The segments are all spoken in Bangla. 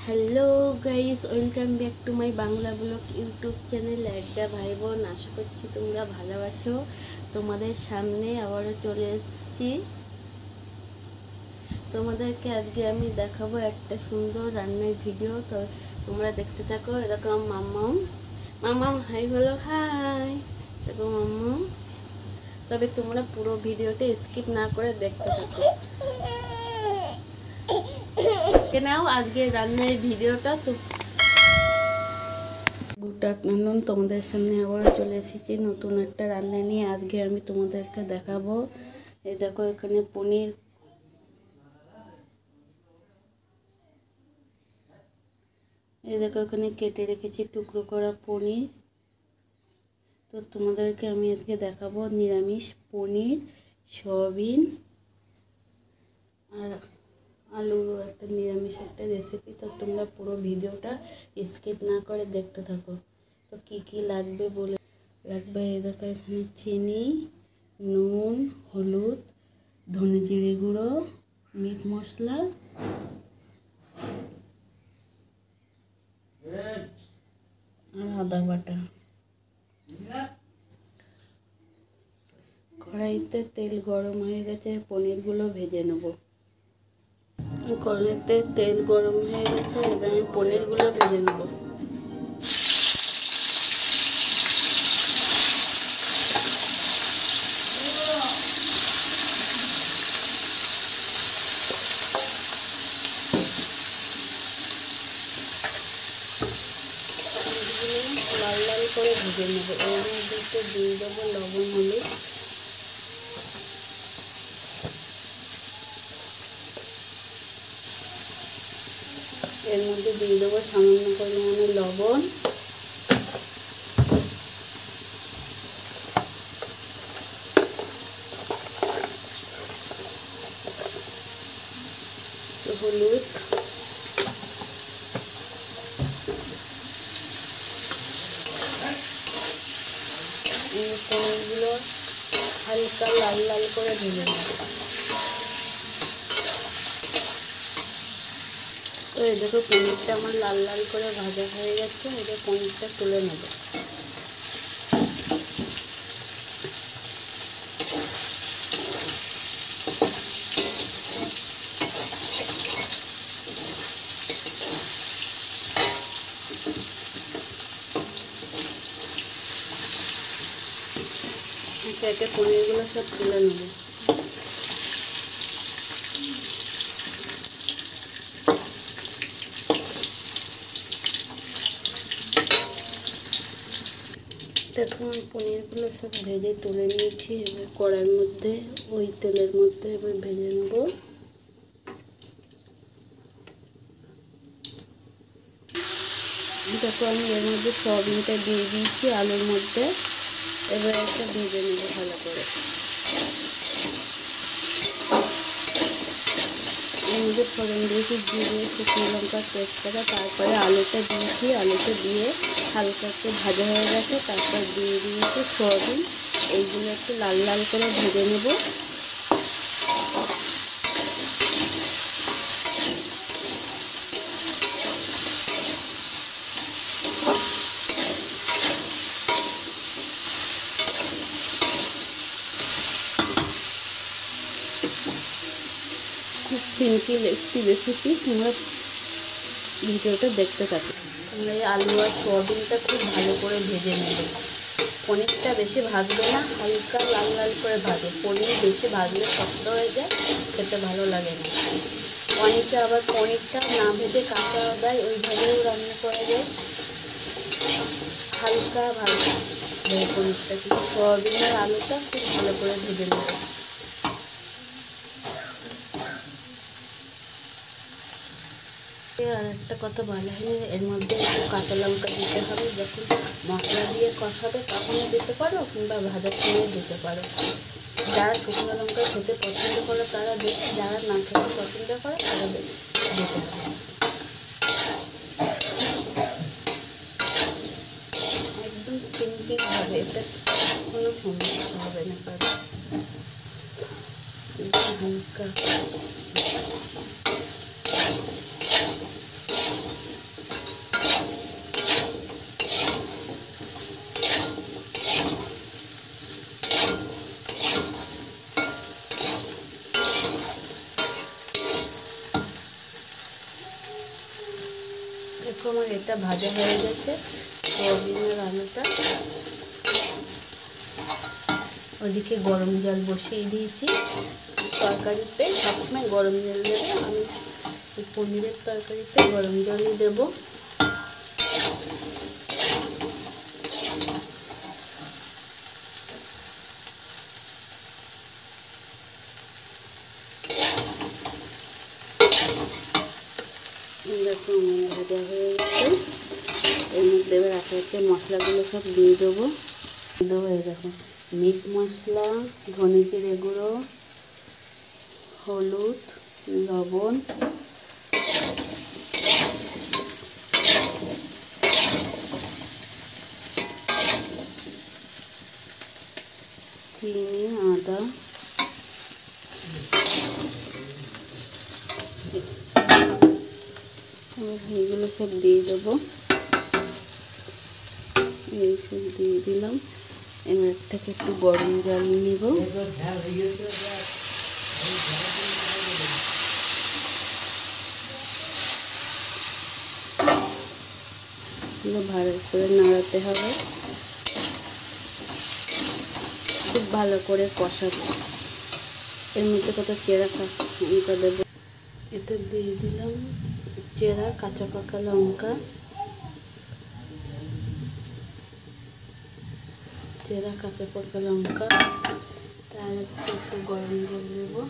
Hello guys, welcome back to my Bangla blog YouTube channel আড্ডা ভাই বোন। আশা করছি তোমরা ভালো আছো। তোমাদের সামনে আবারও চলে এসেছি। তোমাদেরকে আজকে আমি দেখাবো একটা সুন্দর রান্নার ভিডিও। তো তোমরা দেখতে থাকো। এরকম মাম্মাম মাম্মাম হাই বলো, হাই। দেখো মাম্মাম। তবে তোমরা পুরো ভিডিওটা স্কিপ না করে দেখতে থাকো। নাও আজকে রান্নার ভিডিওটা। তো গুড আফটারনুন, তোমাদের সামনে আবার চলে এসেছি নতুন একটা রান্না নিয়ে। আজকে আমি তোমাদেরকে দেখাবো। এই দেখো এখানে পনির, এই দেখো এখানে কেটে রেখেছি টুকরো করা পনির। তো তোমাদেরকে আমি আজকে দেখাবো নিরামিষ পনির, সয়াবিন আর আলুর একটা নিরামিষ একটা রেসিপি। তো তোমরা পুরো ভিডিওটা স্কিপ না করে দেখতে থাকো। তো কি কি লাগবে বলে লাগবে, এই দেখো এখানে চিনি, নুন, হলুদ, ধনে জিরে গুঁড়ো, মিট মশলা আর আদা বাটা। কড়াইতে তেল গরম হয়ে গেছে, পনিরগুলো ভেজে নেব। কড়াইতে তেল গরম হয়ে গেছে, এবার আমি পনিরগুলো ভেজে নেব। লাল লাল করে ভেজে নেব। এর মধ্যে একটু দিয়ে দেবো লবণ, হলুদ, এর মধ্যে দিয়ে দেবো সামান্য পরিমাণে লবণ, হলুদ, পনিরগুলো হালকা লাল লাল করে ভেজে নেব। তো এই দেখো পনিরটা আমার লাল লাল করে ভাজা হয়ে গেছে। এবার পনিরটা তুলে নেব। একে একে পনিরগুলো সব তুলে নেব। দেখো আমি পনিরগুলো সব ভেজে তুলে নিয়েছি। এবার কড়াইয়ের মধ্যে ওই তেলের মধ্যে এবার ভেজে নেব। দেখো আমি এর মধ্যে সয়াবিনটা দিয়ে দিয়েছি আলুর মধ্যে। এবার একটা ভেজে নেব ভালো করে। এর মধ্যে ফোড়ন দিয়েছি জিরে, শুকনো লঙ্কা, তেজপাতা। তারপরে আলুটা দিয়েছি। আলুটা দিয়ে হালকা একটু ভাজা হয়ে গেছে। তারপর দিয়ে দিয়েছি সয়াবিন। এইগুলো একটু লাল লাল করে ভেজে নেব। খুব সিম্পল একটি রেসিপি, তোমরা ভিডিওটা দেখতে থাকো। তোমরা এই আলু আর সয়াবিনটা খুব ভালো করে ভেজে নেবে। পনিরটা বেশি ভাজবে না, হালকা লাল লাল করে ভাজে। পনির বেশি ভাজলে শক্ত হয়ে যায়, খেতে ভালো লাগে না। অনেকে আবার পনিরটা না ভেজে কাঁচা দেয়, ওইভাবেও রান্না করা যায়। হালকা ভাজা পনিরটা, কিন্তু সয়াবিন আর আলুটা খুব ভালো করে ভেজে নেবে। আর একটা কথা বলা হয়নি, এর মধ্যে একটু কাঁচা লঙ্কা দিতে হবে। যখন মশলা দিয়ে কষাবে তখনও দিতে পারো, কিংবা ভাজার সময় দিতে পারো। যারা শুকনো লঙ্কা খেতে পছন্দ করে তারা দেবে, যারা না খেতে পছন্দ করে তারা দিতে হবে। একদম সিম্পলভাবে, এটা কোনো সমস্যা হবে না কারো। একদম হালকা দেখো আমার এটা ভাজা হয়ে গেছে। সয়াবিনের আলুটা ওদিকে গরম জল বসিয়ে দিয়েছি। তরকারিতে সবসময় গরম জল দেবে, আমি এই পনিরের তরকারিতে গরম জলই দেবো। দেখো আমার ভাজা হয়ে গেছে। এর মধ্যে এবার আস্তে আস্তে মশলাগুলো সব দিয়ে দেবো। এই দেখো মিট মশলা, ধনে জিরে গুঁড়ো, হলুদ, লবণ, চিনি, আদা, এগুলো সব দিয়ে দেবো। এই সব দিয়ে দিলাম। এবার থেকে একটু গরম জল নিব। ভালো করে নাড়াতে হবে, খুব ভালো করে কষাবো। এর মধ্যে কত চেরা লঙ্কা দেবো। এতে দিয়ে দিলাম চেরা কাঁচা পাকা লঙ্কা, চেরা কাঁচা পাকা লঙ্কা। তার একটু গরম জল দেবো।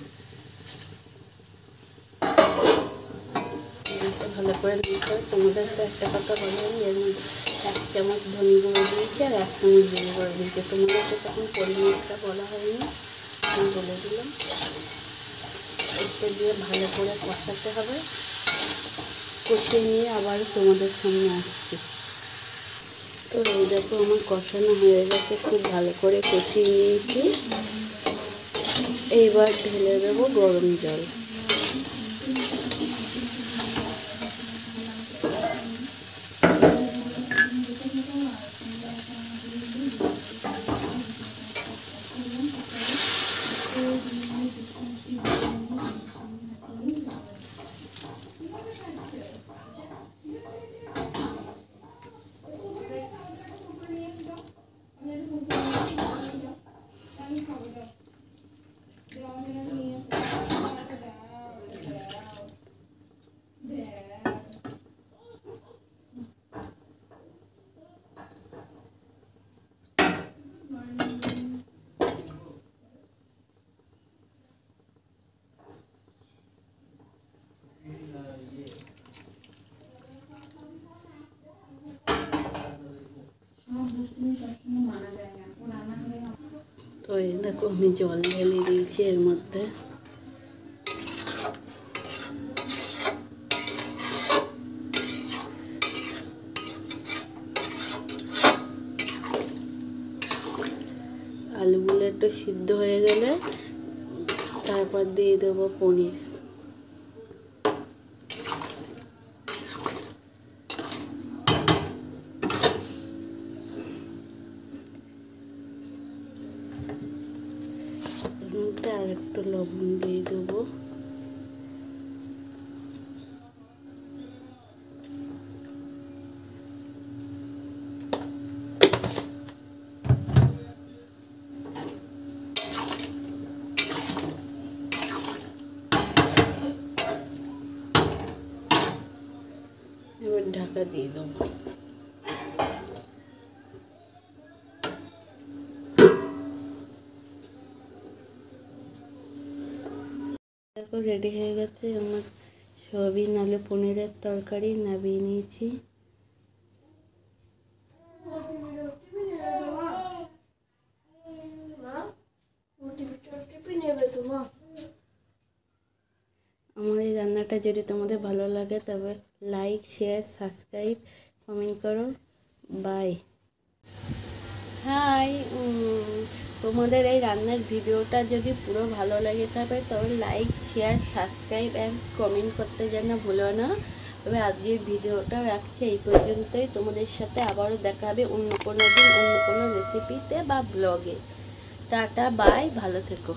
ভালো করে দিতে হবে। তোমাদের তো একটা কথা বললাম, এর মধ্যে 1 চামচ ধনে গুঁড়ো দিয়েছি আর 1 চামচ জিরে গুঁড়ো দিয়েছি। তোমাদেরকে তখন পরিমাণটা বলা হয়নি, আমি বলে দিলাম। একটু দিয়ে ভালো করে কষাতে হবে। কষিয়ে নিয়ে আবার তোমাদের সামনে আসছি। তো এই দেখো আমার কষানো হয়ে গেছে, খুব ভালো করে কষিয়ে নিয়েছি। এইবার ঢেলে দেবো গরম জল। তো এই দেখো আমি জল ঢেলে দিয়েছি এর মধ্যে। আলুগুলো একটু সিদ্ধ হয়ে গেলে তারপর দিয়ে দেবো পনির। আর একটু লবণ দিয়ে দেবো। এবার ঢাকা দিয়ে দেবো। দেখো রেডি হয়ে গেছে আমার সয়াবিন আলু পনিরের তরকারি। নামিয়ে নিয়েছি। আমার এই রান্নাটা যদি তোমাদের ভালো লাগে তবে লাইক, শেয়ার, সাবস্ক্রাইব, কমেন্ট করো। বাই। হাই, তোমাদের এই রান্নার ভিডিওটা যদি পুরো ভালো লাগে থাকে তবে like, share, subscribe and comment করতে যেন ভুলো না। তবে আজকের ভিডিওটা রাখছি এই পর্যন্তই। তোমাদের সাথে আবারও দেখা হবে অন্য কোনো দিন, অন্য কোনো রেসিপিতে বা ব্লগে। টাটা, বাই, ভালো থেকো।